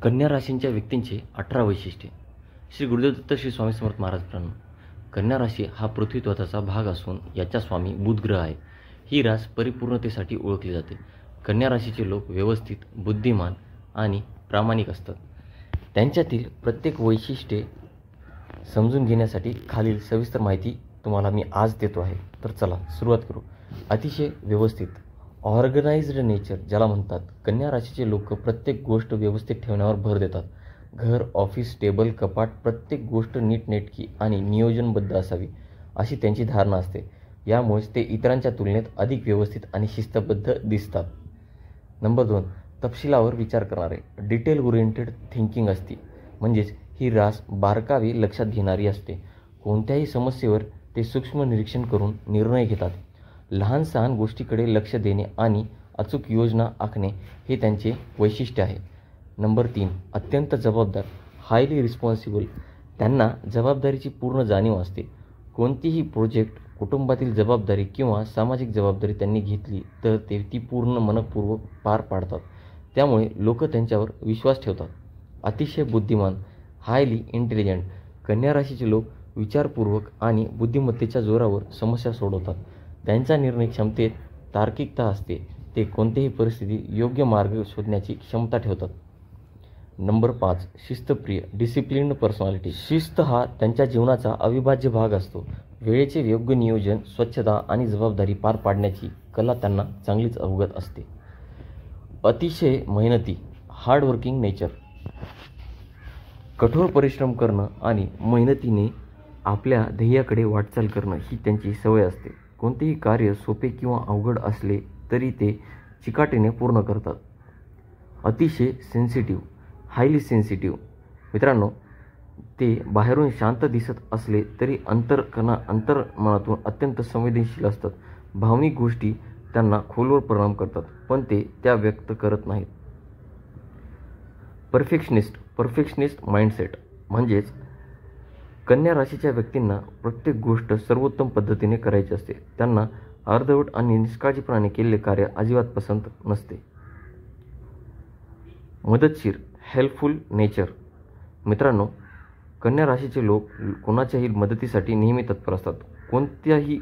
कन्या राशींच्या व्यक्तींचे 18 वैशिष्ट्ये. श्री गुरुदेव दत्त श्री स्वामी समर्थ महाराजांनो, कन्या राशी हा पृथ्वीत्वाचा भाग असून याचा स्वामी बुध ग्रह आहे. ही रास परिपूर्णतेसाठी ओळखली जाते. कन्या राशीचे लोक व्यवस्थित, बुद्धिमान आणि प्रामाणिक असतात. त्यांच्यातील प्रत्येक वैशिष्ट्ये समजून घेण्यासाठी खालील सविस्तर माहिती तुम्हाला मी आज देतो आहे. तर चला सुरुवात करू. अतिशय व्यवस्थित, ऑर्गनाइज्ड नेचर ज्याला म्हणतात. कन्या राशीचे लोक प्रत्येक गोष्ट व्यवस्थित ठेवण्यावर भर देतात. घर, ऑफिस, टेबल, कपाट, प्रत्येक गोष्ट नीटनेटकी आणि नियोजनबद्ध असावी अशी त्यांची धारणा असते. यामुळेच ते इतरांच्या तुलनेत अधिक व्यवस्थित आणि शिस्तबद्ध दिसतात. नंबर 2, तपशिलावर विचार करणारे, डिटेल ओरिएंटेड थिंकिंग असते. म्हणजेच ही रास बारकावे लक्षात घेणारी असते. कोणत्याही समस्येवर ते सूक्ष्म निरीक्षण करून निर्णय घेतात. लहान सहान गोष्टीकडे लक्ष देणे आणि अचूक योजना आखणे हे त्यांचे वैशिष्ट्य आहे. नंबर 3, अत्यंत जबाबदार, हायली रिस्पॉन्सिबल. त्यांना जबाबदारीची पूर्ण जाणीव असते. कोणतीही प्रोजेक्ट, कुटुंबातील जबाबदारी किंवा सामाजिक जबाबदारी त्यांनी घेतली तर ते ती पूर्ण मनपूर्वक पार पाडतात. त्यामुळे लोक त्यांच्यावर विश्वास ठेवतात. अतिशय बुद्धिमान, हायली इंटेलिजंट. कन्या राशीचे लोक विचारपूर्वक आणि बुद्धिमत्तेच्या जोरावर समस्या सोडवतात. त्यांच्या निर्णय क्षमतेत तार्किकता असते. ते कोणत्याही परिस्थितीत योग्य मार्ग शोधण्याची क्षमता ठेवतात. नंबर 5, शिस्तप्रिय, डिसिप्लिन्ड पर्सनॅलिटी. शिस्त हा त्यांच्या जीवनाचा अविभाज्य भाग असतो. वेळेचे योग्य नियोजन, स्वच्छता आणि जबाबदारी पार पाडण्याची कला त्यांना चांगलीच अवगत असते. अतिशय मेहनती, हार्डवर्किंग नेचर. कठोर परिश्रम करणं आणि मेहनतीने आपल्या ध्येयाकडे वाटचाल करणं ही त्यांची सवय असते. कोणतेही कार्य सोपे किंवा अवघड असले तरी ते चिकाटीने पूर्ण करतात. अतिशय सेन्सिटिव्ह, हायली सेन्सिटिव्ह. मित्रांनो, ते बाहेरून शांत दिसत असले तरी अंतर्मनातून अत्यंत संवेदनशील असतात. भावनिक गोष्टी त्यांना खोलवर परिणाम करतात, पण ते त्या व्यक्त करत नाहीत. Perfectionist mindset. म्हणजेच कन्या राशीच्या व्यक्तींना प्रत्येक गोष्ट सर्वोत्तम पद्धतीने करायची असते. त्यांना अर्धवट आणि निष्काळजीपणाने केलेले कार्य अजिबात पसंत नसते. मदतशीर, हेल्पफुल नेचर. मित्रांनो, कन्या राशीचे लोक कोणाच्याही मदतीसाठी नेहमी तत्पर असतात.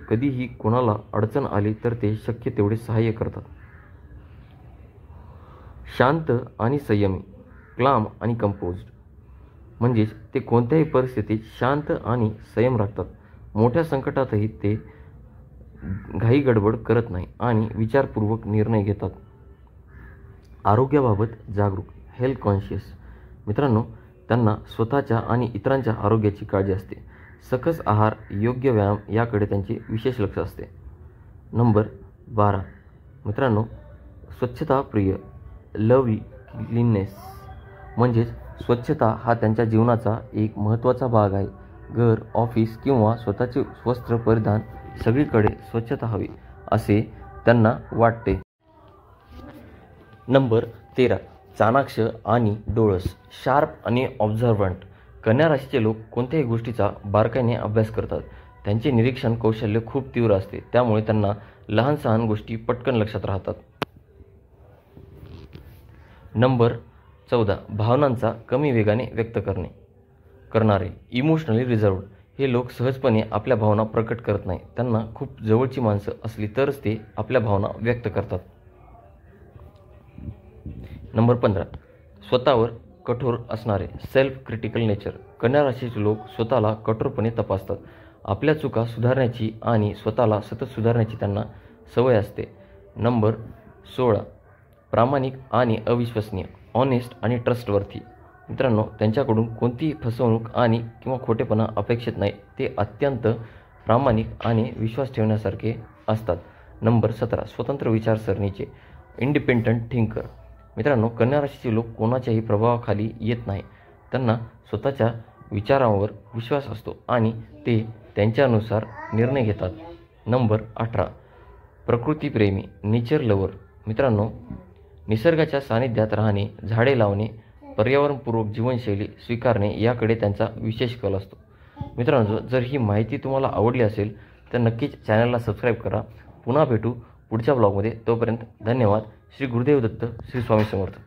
कधीही कोणाला अडचण आली तर ते शक्य तेवढे सहाय्य करतात. शांत आणि संयमी, क्लाम आणि कंपोज्ड. म्हणजेच ते कोणत्याही परिस्थितीत शांत आणि संयम राखतात. मोठ्या संकटातही ते घाई गडबड करत नाही आणि विचारपूर्वक निर्णय घेतात. आरोग्याबाबत जागरूक, हेल्थ कॉन्शियस. मित्रांनो, त्यांना स्वतःच्या आणि इतरांच्या आरोग्याची काळजी असते. सकस आहार, योग्य व्यायाम याकडे त्यांचे विशेष लक्ष असते. नंबर 12, मित्रांनो, स्वच्छता प्रिय, लव्हलीनेस. म्हणजेच स्वच्छता हा त्यांच्या जीवनाचा एक महत्त्वाचा भाग आहे. घर, ऑफिस किंवा स्वतःचे वस्त्र परिधान सगळीकडे स्वच्छता हवी असे त्यांना वाटते. नंबर 13, चाणाक्ष आणि डोळस, शार्प आणि ऑब्झर्व्हंट. कन्या राशीचे लोक कोणत्याही गोष्टीचा बारकाईने अभ्यास करतात. त्यांचे निरीक्षण कौशल्य खूप तीव्र असते. त्यामुळे त्यांना लहान सहान गोष्टी पटकन लक्षात राहतात. नंबर 14, भावनांचा कमी वेगाने व्यक्त करणारे, इमोशनली रिझर्व्ड. हे लोक सहजपणे आपल्या भावना प्रकट करत नाही. त्यांना खूप जवळची माणसं असली तरच ते आपल्या भावना व्यक्त करतात. नंबर 15, स्वतःवर कठोर असणारे, सेल्फ क्रिटिकल नेचर. कन्या राशीचे लोक स्वतःला कठोरपणे तपासतात. आपल्या चुका सुधारण्याची आणि स्वतःला सतत सुधारण्याची त्यांना सवय असते. नंबर 16, प्रामाणिक आणि अविश्वसनीय, ऑनेस्ट आणि ट्रस्टवर्थी. मित्रांनो, त्यांच्याकडून कोणतीही फसवणूक आणि किंवा खोटेपणा अपेक्षित नाही. ते अत्यंत प्रामाणिक आणि विश्वास ठेवण्यासारखे असतात. नंबर 17, स्वतंत्र विचारसरणीचे, इंडिपेंडंट थिंकर. मित्रांनो, कन्या राशीचे लोक कोणाच्याही प्रभावाखाली येत नाही. त्यांना स्वतःच्या विचारांवर विश्वास असतो आणि ते त्यांच्यानुसार निर्णय घेतात. नंबर 18, प्रकृतीप्रेमी, नेचर लवर. मित्रांनो, निसर्गाच्या सानिध्यात राहणे, झाडे लावणे, पर्यावरणपूर्वक जीवनशैली स्वीकारणे याकडे त्यांचा विशेष कल असतो. मित्रांनो, जर ही माहिती तुम्हाला आवडली असेल तर नक्कीच चॅनलला सबस्क्राईब करा. पुन्हा भेटू पुढच्या ब्लॉगमध्ये. तोपर्यंत धन्यवाद. श्री गुरुदेव दत्त, श्री स्वामी समर्थ.